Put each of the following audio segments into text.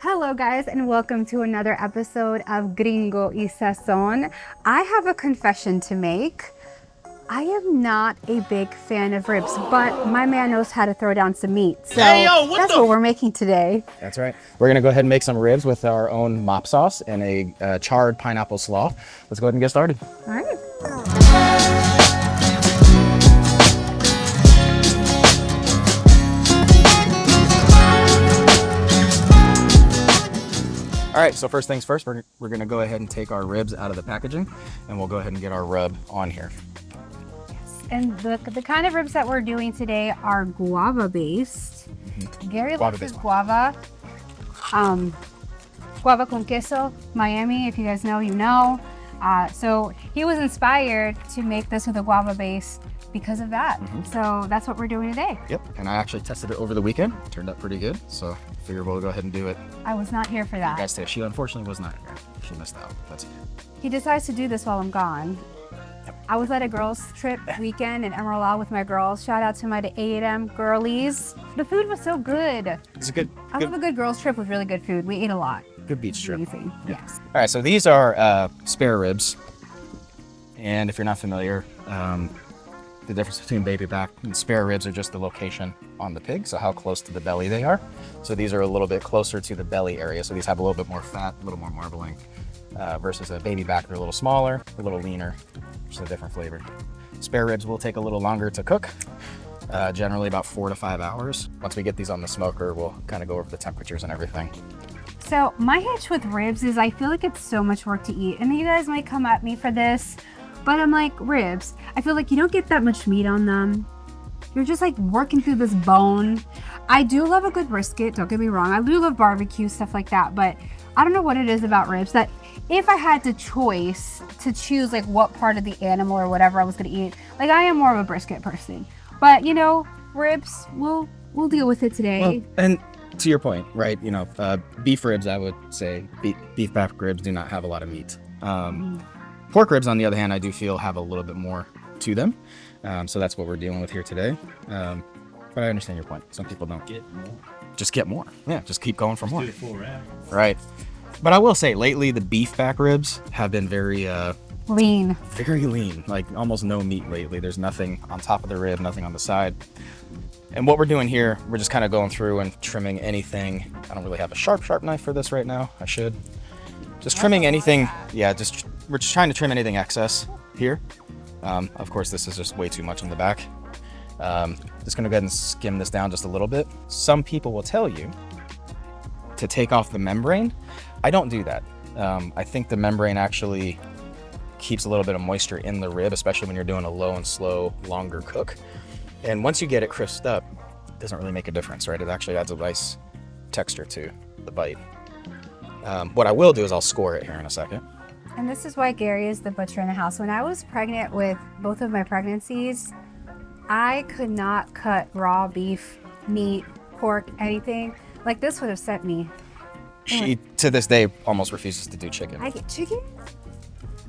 Hello guys, and welcome to another episode of Gringo Y Sazon. I have a confession to make. I am not a big fan of ribs, but my man knows how to throw down some meat. So that's what we're making today. That's right. We're gonna go ahead and make some ribs with our own mop sauce and a charred pineapple slaw. Let's go ahead and get started. All right. All right, so first things first, we're gonna go ahead and take our ribs out of the packaging and we'll go ahead and get our rub on here. And the kind of ribs that we're doing today are guava based. Gary loves his guava. Guava con queso, Miami, if you guys know, you know. So he was inspired to make this with a guava base because of that. So that's what we're doing today. Yep, and I actually tested it over the weekend. It turned out pretty good, so I figured we'll go ahead and do it. I was not here for that. Guys, she unfortunately was not here. She missed out. That's okay. He decides to do this while I'm gone. Yep. I was at a girls trip weekend in Emerald Isle with my girls. Shout out to my A&M girlies. The food was so good. It's a good. I love a good girls trip with really good food. We ate a lot. Good beach trip. Amazing. Yes. All right, so these are spare ribs, and if you're not familiar, the difference between baby back and spare ribs are just the location on the pig, so how close to the belly they are. So these are a little bit closer to the belly area, so these have a little bit more fat, a little more marbling, versus a baby back, they're a little smaller, a little leaner, which is a different flavor. Spare ribs will take a little longer to cook, generally about 4 to 5 hours. Once we get these on the smoker, we'll kind of go over the temperatures and everything. So my hitch with ribs is I feel like it's so much work to eat, and you guys might come at me for this, but I'm like, ribs, I feel like you don't get that much meat on them. You're just like working through this bone. I do love a good brisket, don't get me wrong. I do love barbecue, stuff like that, but I don't know what it is about ribs that if I had to choose like what part of the animal or whatever I was gonna eat, like I am more of a brisket person. But you know, ribs, we'll deal with it today. Well, and to your point, right, you know, beef ribs, I would say, beef back ribs do not have a lot of meat. Pork ribs, on the other hand, I do feel have a little bit more to them. So that's what we're dealing with here today. But I understand your point. Some people don't. Get more. Just get more. Yeah, just keep going for more. Do 4 rounds. Right. But I will say, lately, the beef back ribs have been very Lean. very lean, like almost no meat lately. There's nothing on top of the rib, nothing on the side. And what we're doing here, we're just kind of going through and trimming anything. I don't really have a sharp knife for this right now. I should. Just trimming anything. Yeah, we're just trying to trim anything excess here. Of course, this is just way too much in the back. Just gonna go ahead and skim this down just a little bit. Some people will tell you to take off the membrane. I don't do that. I think the membrane actually keeps a little bit of moisture in the rib, especially when you're doing a low and slow, longer cook. And once you get it crisped up, it doesn't really make a difference, right? It actually adds a nice texture to the bite. What I will do is I'll score it here in a second. And this is why Gary is the butcher in the house. When I was pregnant with both of my pregnancies, I could not cut raw beef, meat, pork, anything. Like this would have sent me. She, to this day, almost refuses to do chicken. I get chicken?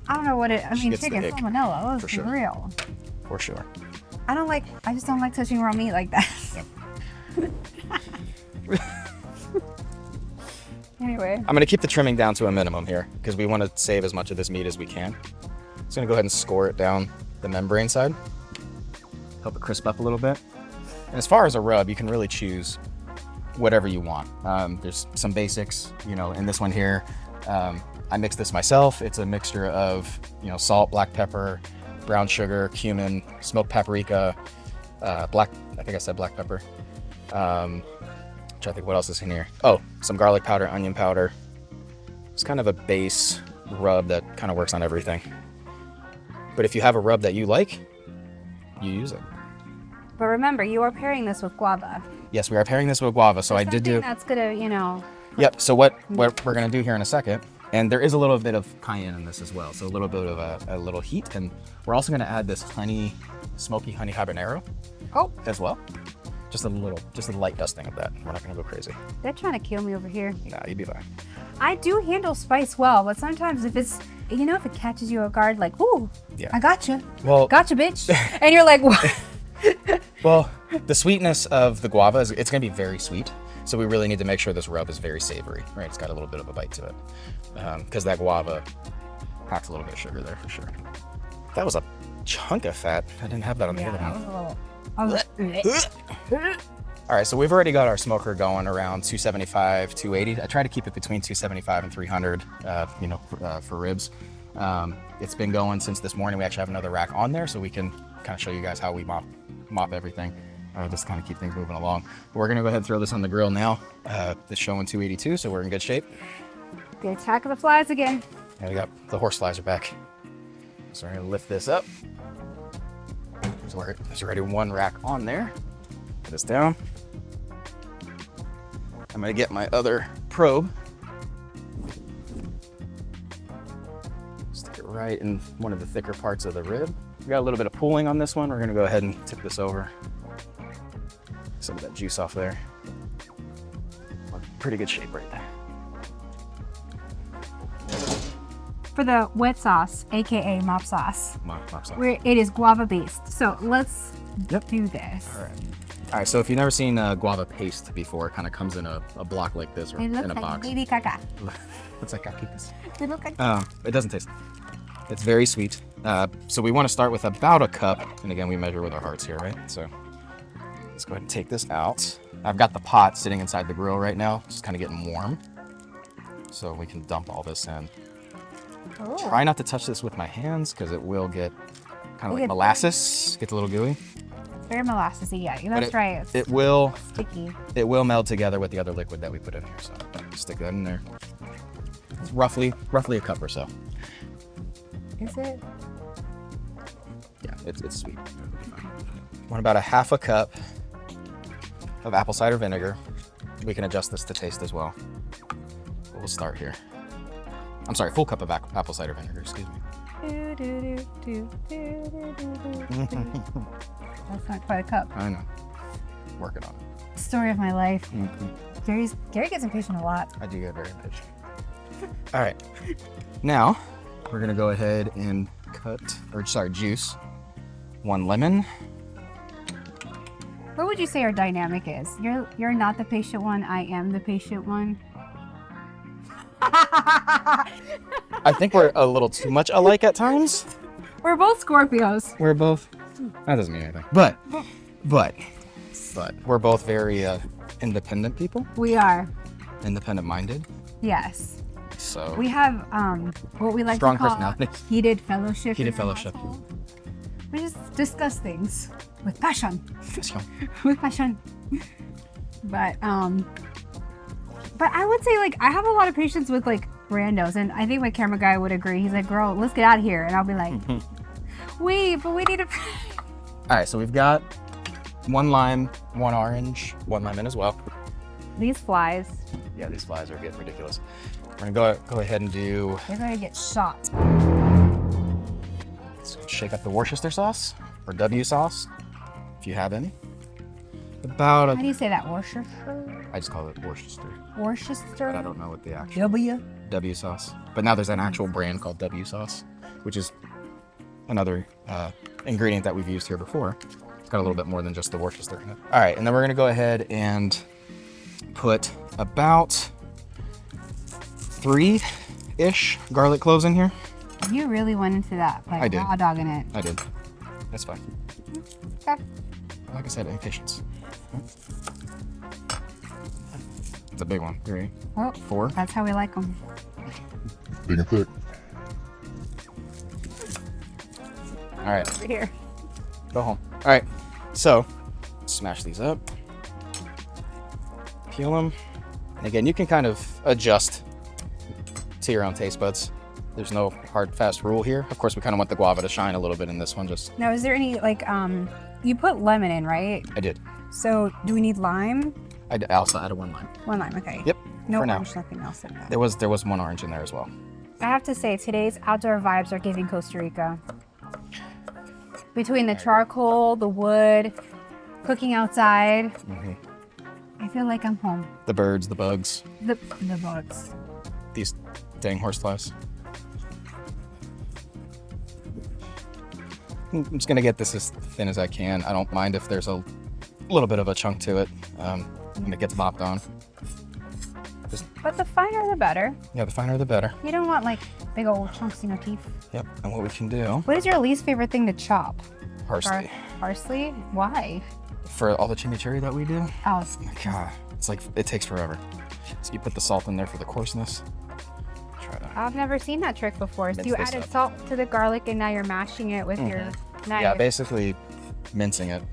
I don't know what it, I mean, gets the chicken, ick, salmonella, let's for be sure. real. For sure. I just don't like touching raw meat like that. Anyway. I'm gonna keep the trimming down to a minimum here because we want to save as much of this meat as we can. Just gonna go ahead and score it down the membrane side. Help it crisp up a little bit. And as far as a rub, you can really choose whatever you want. There's some basics, you know, in this one here. I mixed this myself. It's a mixture of, you know, salt, black pepper, brown sugar, cumin, smoked paprika, I think I said black pepper. Trying to think what else is in here. Oh, some garlic powder, onion powder. It's kind of a base rub that kind of works on everything. But if you have a rub that you like, you use it. But remember, you are pairing this with guava. Yes, we are pairing this with guava, so I did do. That's gonna, you know. Yep. So what we're gonna do here in a second, and there is a little bit of cayenne in this as well, so a little bit of a little heat, and we're also gonna add this smoky honey habanero. Oh. As well. Just a light dusting of that. We're not gonna go crazy. They're trying to kill me over here. Nah, you'd be fine. I do handle spice well, but sometimes if it's, you know, if it catches you off guard, like, ooh, Yeah. I gotcha. Well, Gotcha, bitch. And you're like, what? Well, the sweetness of the guava it's gonna be very sweet. So we really need to make sure this rub is very savory, right? It's got a little bit of a bite to it. Because that guava packs a little bit of sugar there for sure. That was a chunk of fat. I didn't have that on the other one. All right, so we've already got our smoker going around 275, 280. I try to keep it between 275 and 300, for ribs. It's been going since this morning. We actually have another rack on there, so we can kind of show you guys how we mop everything. Just kind of keep things moving along. But we're gonna go ahead and throw this on the grill now. It's showing 282, so we're in good shape. The attack of the flies again. And we got the horse flies are back. So we're gonna lift this up. So there's already one rack on there. Put this down. I'm gonna get my other probe. Stick it right in one of the thicker parts of the rib. We got a little bit of pooling on this one. We're gonna go ahead and tip this over. Some of that juice off there. Pretty good shape right there. For the wet sauce, aka mop sauce, Mop sauce. where it is guava based. So let's do this. All right, so if you've never seen guava paste before, it kind of comes in a block like this or It in looks a like box. baby caca. Looks like caquitas. It looks like It doesn't taste. It's very sweet. So we want to start with about a cup. And again, we measure with our hearts here, right? So let's go ahead and take this out. I've got the pot sitting inside the grill right now, just kind of getting warm. So we can dump all this in. oh. Try not to touch this with my hands because it will get kind of like get molasses, get a little gooey. Very molassesy, yeah. That's right. It's It will sticky. meld together with the other liquid that we put in here. So stick that in there. It's roughly a cup or so. Is it? Yeah, it's sweet. Want about a half a cup of apple cider vinegar. We can adjust this to taste as well. But we'll start here. I'm sorry, full cup of apple cider vinegar, excuse me. That's not quite a cup. I know. Working on it. Story of my life. Gary gets impatient a lot. I do get very impatient. All right. Now, we're gonna go ahead and juice 1 lemon. What would you say our dynamic is? You're not the patient one. I am the patient one. I think we're a little too much alike at times. We're both Scorpios. We're both. That doesn't mean anything. But we're both very independent people. We are. Independent-minded. Yes. So We have what we like Strong to call personalities. heated fellowship. Heated in our fellowship. household. We just discuss things with passion. With passion. But I would say like I have a lot of patience with like randos, and I think my camera guy would agree. He's like, "Girl, let's get out of here," and I'll be like, "Wait, but we need to." All right, so we've got 1 lime, 1 orange, 1 lemon as well. These flies, Yeah, these flies are getting ridiculous. We're gonna go ahead and do. they're gonna get shot. Let's shake up the Worcester sauce or W sauce, if you have any. About How do you say that? Worcester? I just call it Worcester, Worcester? but I don't know what the actual W? W sauce. But now there's an actual brand called W sauce, which is another ingredient that we've used here before. It's got a little bit more than just the Worcester in it. All right, and then we're gonna go ahead and put about 3-ish garlic cloves in here. You really went into that, like I did. raw dogging it. I did. That's fine. Okay. Like I said, impatience. It's a big one. 3, Oh, 4. that's how we like them. Big and thick. All right, Over here. go home. All right, so smash these up. Peel them. And again, you can kind of adjust to your own taste buds. There's no hard, fast rule here. Of course, we kind of want the guava to shine a little bit in this one. Just Now, is there any like you put lemon in, right? I did. So do we need lime? I also added 1 lime. 1 lime, okay. Yep. No for now. orange, nothing else in that. There was 1 orange in there as well. I have to say, today's outdoor vibes are giving Costa Rica. Between the charcoal, the wood, cooking outside, I feel like I'm home. The birds, the bugs, The bugs. these dang horseflies. I'm just gonna get this as thin as I can. I don't mind if there's a little bit of a chunk to it. and it gets bopped on. But the finer the better. Yeah, the finer the better. You don't want like big old chunks in your teeth. Yep, and what we can do, What is your least favorite thing to chop? parsley. Parsley? Why? For all the chimichurri that we do, Oh, God, it's like, it takes forever. So you put the salt in there for the coarseness. Try to, I've never seen that trick before. So Mince you this added up. salt to the garlic and now you're mashing it with your knife. yeah, basically mincing it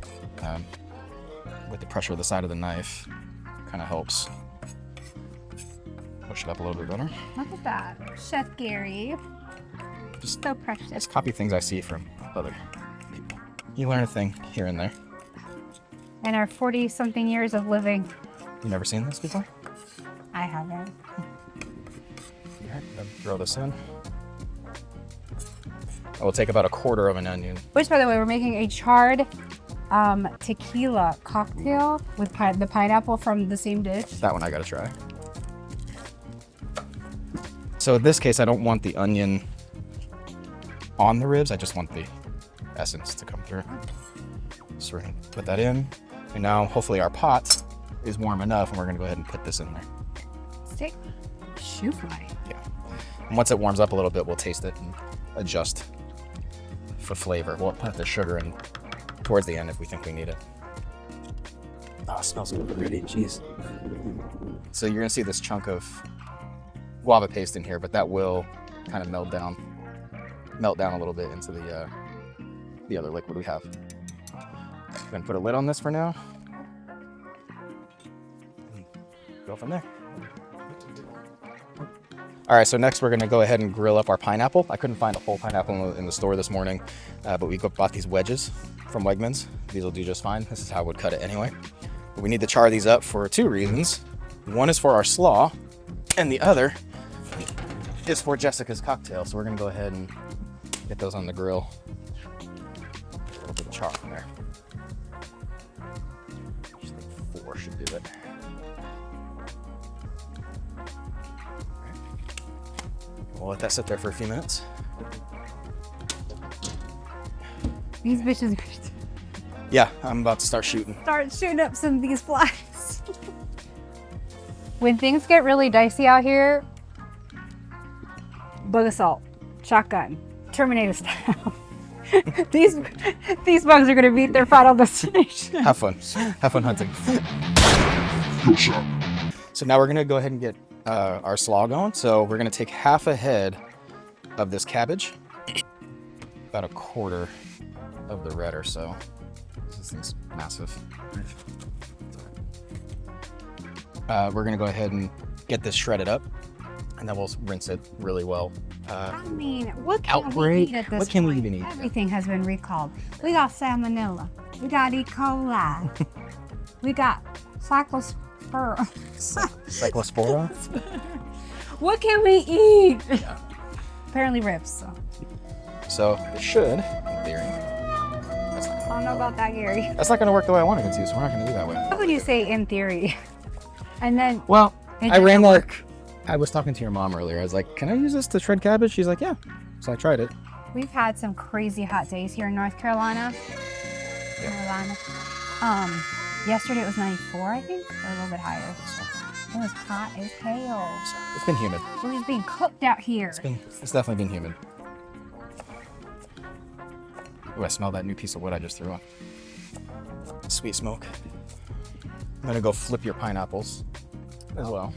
with the pressure of the side of the knife kind of helps push it up a little bit better. Look at that. Chef Gary. Just So precious. Just copy things I see from other people. You learn a thing here and there. In our 40-something years of living, You never seen this before? I haven't. Alright, throw this in. I will take about a quarter of an onion. Which, by the way, we're making a charred tequila cocktail with the pineapple from the same dish. That one I gotta try. So in this case, I don't want the onion on the ribs. I just want the essence to come through. So we're gonna put that in. And now hopefully our pot is warm enough and we're gonna go ahead and put this in there. Steak. Shoe fly. Yeah. And once it warms up a little bit, we'll taste it and adjust for flavor. We'll put the sugar in towards the end if we think we need it. Oh, it smells good already. Jeez. So you're gonna see this chunk of guava paste in here, but that will kind of melt down a little bit into the other liquid we have. I'm gonna put a lid on this for now. Go from there. All right, so next we're gonna go ahead and grill up our pineapple. I couldn't find a whole pineapple in the store this morning, but we bought these wedges from Wegmans. These will do just fine. This is how I would cut it anyway. But we need to char these up for two reasons. One is for our slaw, and the other is for Jessica's cocktail. So we're gonna go ahead and get those on the grill. A little bit of char in there. I think 4 should do it. We'll let that sit there for a few minutes. These bitches Yeah, I'm about to start shooting. start shooting up some of these flies. When things get really dicey out here, bug assault, shotgun, Terminator style. these bugs are gonna meet their final destination. Have fun. Have fun hunting. Good shot. So now we're gonna go ahead and get our slaw going. So we're gonna take half a head of this cabbage, about a quarter of the red or so. This thing's massive. We're gonna go ahead and get this shredded up, and then we'll rinse it really well. I mean, what can Outbreak? we eat at this What can we point? even eat? Everything has been recalled. We got salmonella. We got E. coli. We got cyclospora. Cyclospora? What can we eat? Apparently ribs. So. So it should, in theory. I don't know about that, Gary. That's not gonna work the way I wanted it to, so we're not gonna do that way. How would you say in theory? And then Well, it I ran didn't that. I was talking to your mom earlier. I was like, "Can I use this to shred cabbage?" She's like, "Yeah." So I tried it. we've had some crazy hot days here in North Carolina. Yesterday it was 94, I think, or a little bit higher. It was hot as hell. It's been humid. We're just being cooked out here. It's definitely been humid. Oh, I smell that new piece of wood I just threw on. Sweet smoke. I'm gonna go flip your pineapples as well.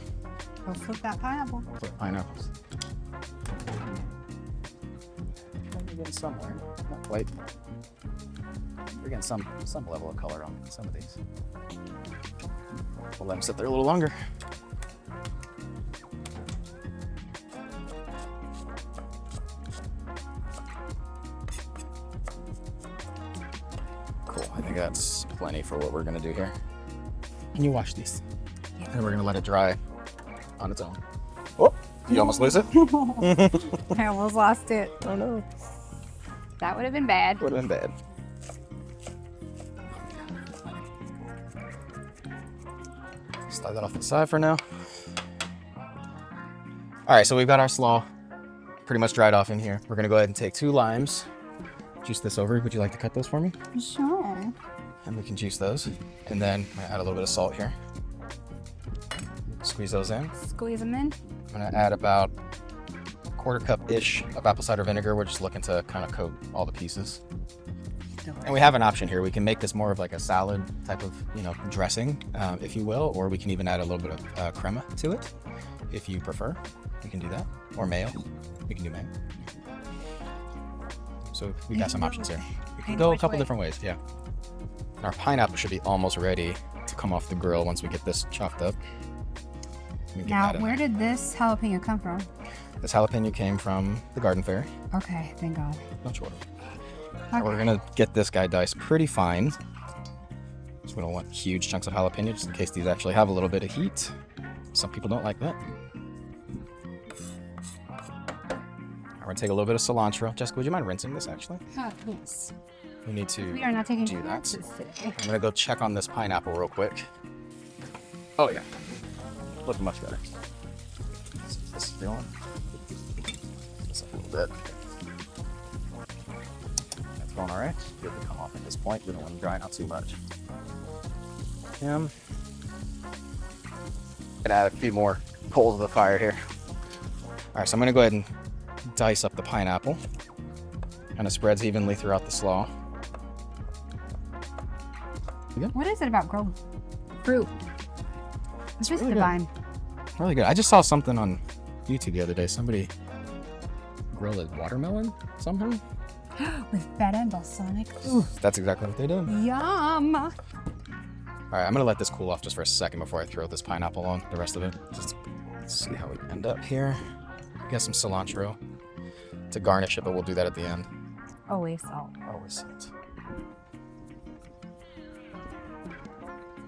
Go flip that pineapple. Flip pineapples. You're getting somewhere, not quite. You're getting some level of color on some of these. We'll let them sit there a little longer. Cool, I think that's plenty for what we're gonna do here. Can you wash these? Yeah. And we're gonna let it dry on its own. Oh, you almost lose it? I almost lost it. Oh no. That would have been bad. Would have been bad. Slide that off to the side for now. All right, so we've got our slaw pretty much dried off in here. We're gonna go ahead and take 2 limes, juice this over. Would you like to cut those for me? Sure. And we can juice those. And then I'm gonna add a little bit of salt here. squeeze those in. Squeeze them in. I'm gonna add about a quarter cup-ish of apple cider vinegar. We're just looking to kind of coat all the pieces. And we have an option here. We can make this more of like a salad type of, dressing, if you will, or we can even add a little bit of crema to it, if you prefer. We can do that, or mayo. We can do mayo. So we got some options here. We can go a couple different ways, yeah. Our pineapple should be almost ready to come off the grill once we get this chopped up. Now, where did this jalapeno come from? This jalapeno came from the garden fairy. Okay, thank God. Don't you worry. Okay. We're gonna get this guy diced pretty fine. So we don't want huge chunks of jalapeno, just in case these actually have a little bit of heat. Some people don't like that. We're gonna take a little bit of cilantro. Jessica, would you mind rinsing this actually? Yes. We need to We are not taking do that. chances today. I'm gonna go check on this pineapple real quick. Oh yeah, looking much better. This is feeling just a little bit. That's going all right. Good to come off at this point. We don't want to dry it out too much. Gonna add a few more coals to the fire here. All right, so I'm gonna go ahead and dice up the pineapple. Kind of spreads evenly throughout the slaw. What is it about grilled fruit? It's just really divine. Really good. I just saw something on YouTube the other day. Somebody grilled a watermelon somehow. With feta and balsamic. Ooh, that's exactly what they did. Yum! All right, I'm gonna let this cool off just for a second before I throw this pineapple on the rest of it. Just see how we end up here. We got some cilantro to garnish it, but we'll do that at the end. Always salt. Always salt.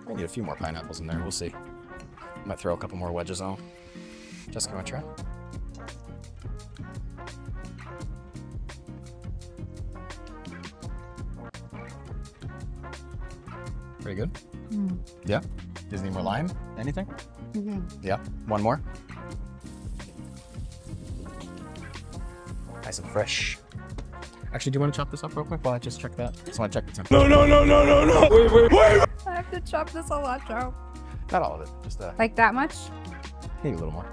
I need a few more pineapples in there. We'll see. I might throw a couple more wedges on. Jessica, want to try? Pretty good? Mm. Yeah? Does it need more lime? Anything? Mm-hmm. Yeah? One more? Nice and fresh. Actually, do you want to chop this up real quick while I just check that? Just want to check the temperature. No. Wait. I have to chop this cilantro. Not all of it. Just Like that much? maybe a little more.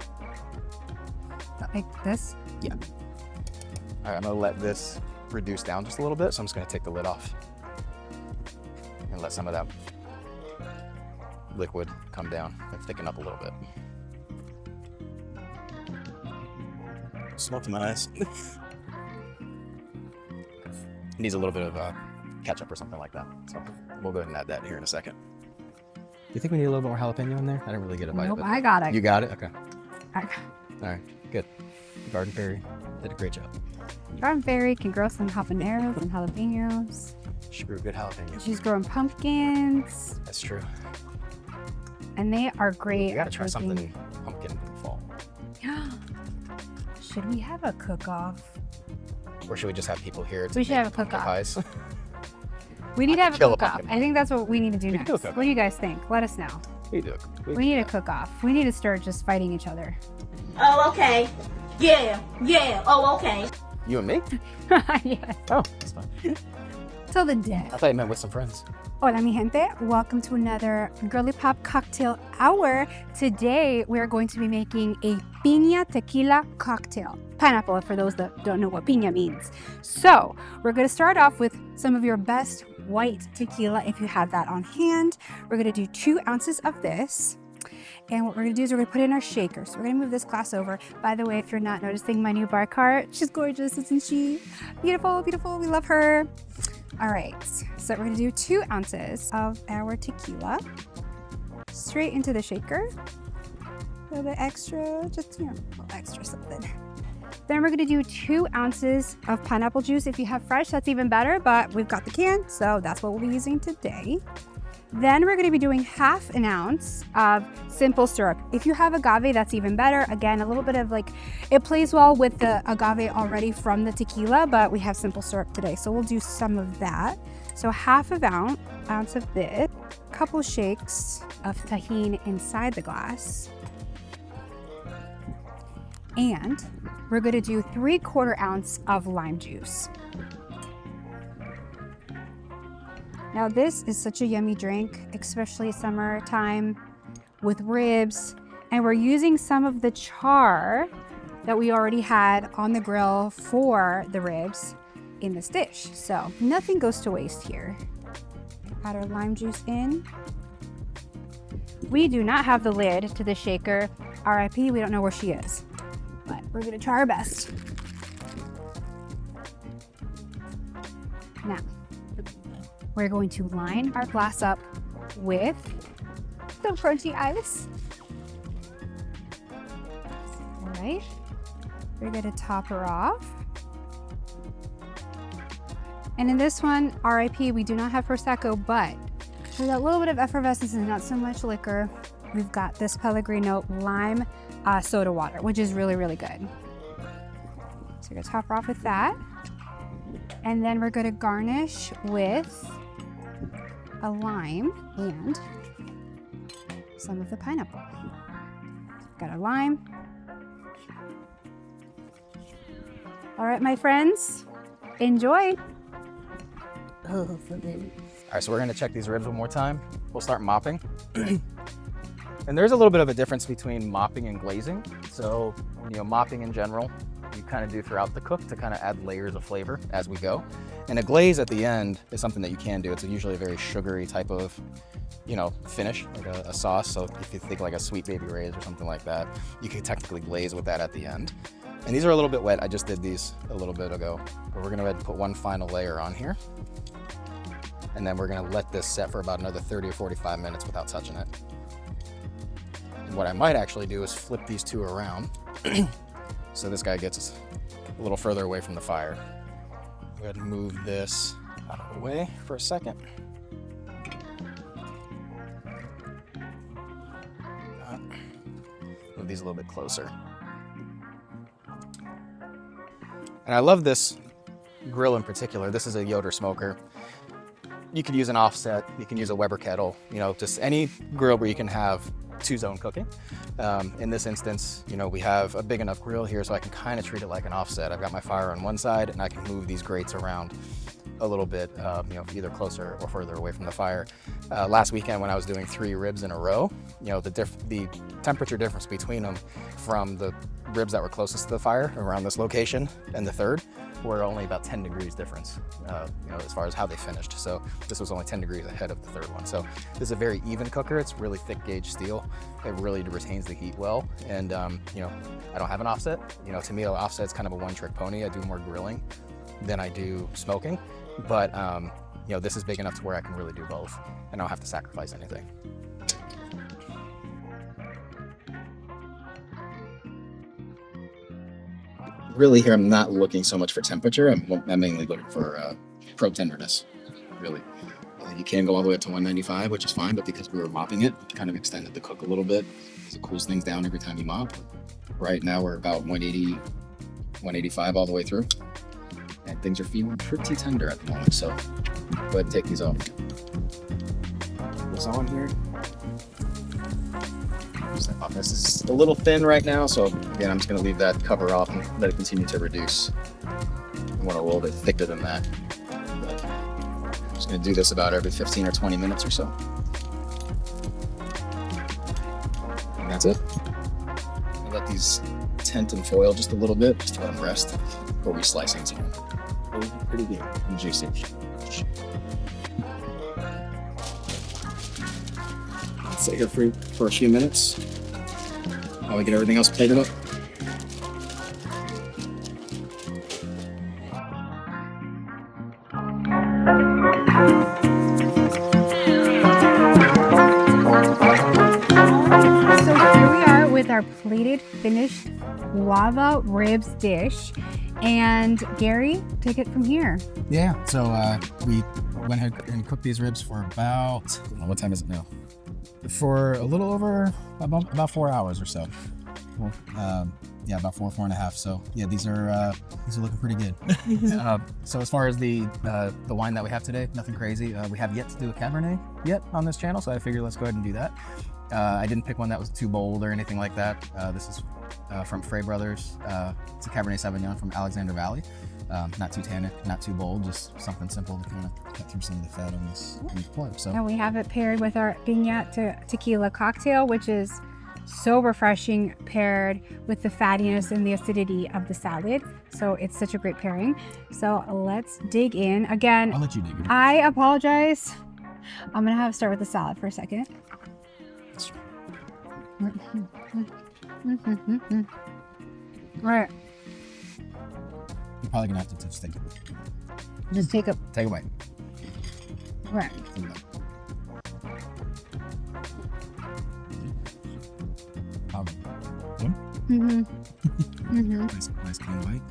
Like this? Yeah. All right, I'm gonna let this reduce down just a little bit, so I'm just gonna take the lid off and let some of that liquid come down and thicken up a little bit. Smoke to my eyes. Needs a little bit of ketchup or something like that, so we'll go ahead and add that here in a second. Do you think we need a little bit more jalapeno in there? I didn't really get a bite Nope, of it. I got it. You got it? Okay. I- All right, good. Garden Fairy did a great job. Garden Fairy can grow some habaneros and jalapenos. She grew good jalapenos. She's growing pumpkins, That's true. and they are great. You gotta at try cooking. something pumpkin in the fall. Should we have a cook-off? Or should we just have people here to We should make have a pumpkin cook-off. pies? We need to have a kill a cook-off. pumpkin. I think that's what we need to do We can next. do a cook-off. What do you guys think? Let us know. We do. We need a cook-off. We need to start just fighting each other. Oh, okay. Yeah. Oh, okay. You and me? Yes. Oh, that's fine. Till the day. I thought you meant with some friends. Hola, mi gente. Welcome to another Girly Pop Cocktail Hour. Today, we're going to be making a piña tequila cocktail. Pineapple, for those that don't know what piña means. So, we're going to start off with some of your best white tequila, if you have that on hand. We're going to do 2 ounces of this. And what we're going to do is we're going to put it in our shaker. So we're going to move this glass over. By the way, if you're not noticing my new bar cart, she's gorgeous, isn't she? Beautiful, beautiful. We love her. All right, so we're gonna do 2 ounces of our tequila straight into the shaker. A little bit extra, just, a little extra something. Then we're gonna do 2 ounces of pineapple juice. If you have fresh, that's even better, but we've got the can, so that's what we'll be using today. Then we're gonna be doing 1/2 an ounce of simple syrup. If you have agave, that's even better. Again, a little bit of it plays well with the agave already from the tequila, but we have simple syrup today, so we'll do some of that. So 1/2 ounce of this, a couple shakes of tahini inside the glass. And we're gonna do 3/4 ounce of lime juice. Now this is such a yummy drink, especially summertime with ribs. And we're using some of the char that we already had on the grill for the ribs in this dish. So nothing goes to waste here. Add our lime juice in. We do not have the lid to the shaker. RIP, we don't know where she is, but we're gonna try our best. Now, we're going to line our glass up with the crunchy ice. All right, we're gonna top her off. And in this one, RIP, we do not have Prosecco, but for that little bit of effervescence and not so much liquor, we've got this Pellegrino lime soda water, which is really, really good. So we're gonna top her off with that. And then we're gonna garnish with a lime and some of the pineapple. Got a lime. All right, my friends, enjoy. All right, so we're gonna check these ribs one more time. We'll start mopping. And there's a little bit of a difference between mopping and glazing. So, mopping in general, you kind of do throughout the cook to kind of add layers of flavor as we go. And a glaze at the end is something that you can do. It's usually a very sugary type of, finish, like a sauce. So if you think like a Sweet Baby Ray's or something like that, you can technically glaze with that at the end. And these are a little bit wet. I just did these a little bit ago. But we're gonna go ahead and put one final layer on here. And then we're gonna let this set for about another 30 or 45 minutes without touching it. And what I might actually do is flip these two around. So this guy gets a little further away from the fire. Go ahead and move this out of the way for a second. Move these a little bit closer. And I love this grill in particular. This is a Yoder smoker. You could use an offset, you can use a Weber kettle, just any grill where you can have two-zone cooking. In this instance, we have a big enough grill here so I can kind of treat it like an offset. I've got my fire on one side and I can move these grates around a little bit, either closer or further away from the fire. Last weekend when I was doing 3 ribs in a row, the temperature difference between them from the ribs that were closest to the fire around this location and the third were only about 10 degrees difference, as far as how they finished. So this was only 10 degrees ahead of the third one. So this is a very even cooker. It's really thick gauge steel. It really retains the heat well. And, I don't have an offset. To me, an offset is kind of a one-trick pony. I do more grilling than I do smoking. But, this is big enough to where I can really do both and I don't have to sacrifice anything. Really here, I'm not looking so much for temperature. I'm mainly looking for probe tenderness, really. You can go all the way up to 195, which is fine, but because we were mopping it kind of extended the cook a little bit. It cools things down every time you mop. Right now we're about 180, 185 all the way through. And things are feeling pretty tender at the moment, so go ahead and take these off. Put this on here. This is a little thin right now, so again, I'm just going to leave that cover off and let it continue to reduce. I want a little bit thicker than that. But I'm just going to do this about every 15 or 20 minutes or so. And that's it. I'll let these tent and foil just a little bit, just to let them rest before we slice into them. Pretty good and juicy. Sit here for a few minutes while we get everything else plated up. So here we are with our plated, finished Guava Ribs dish. And Gary, take it from here. Yeah, so we went ahead and cooked these ribs for about, what time is it now? For a little over about 4 hours or so. Well, yeah, about four and a half. So yeah, these are looking pretty good. So as far as the wine that we have today, nothing crazy. We have yet to do a Cabernet yet on this channel, so I figured let's go ahead and do that. I didn't pick one that was too bold or anything like that. This is from Frey Brothers. It's a Cabernet Sauvignon from Alexander Valley. Not too tannic, not too bold, just something simple to kind of cut through some of the fat on this plug. So. And we have it paired with our Gringo Y Tequila Cocktail, which is so refreshing paired with the fattiness and the acidity of the salad. So it's such a great pairing. So let's dig in. Again, I'll let you dig in. I apologize. I'm gonna have to start with the salad for a second. All right, You're probably gonna have to just take just a bite. all right. Take a bite. Nice clean bite.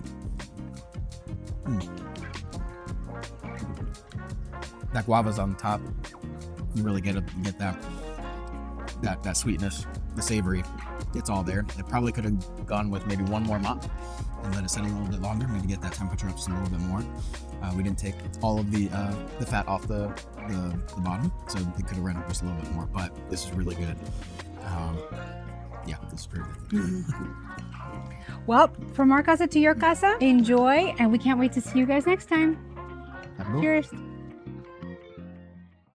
That guava's on top. You really get that sweetness, the savory. It's all there. It probably could have gone with maybe one more mop and let it set a little bit longer, maybe get that temperature up just a little bit more. We didn't take all of the fat off the bottom, so it could have run just a little bit more. But this is really good. Yeah, this is pretty good. Well, from our casa to your casa, enjoy, and we can't wait to see you guys next time. Have a go. Cheers.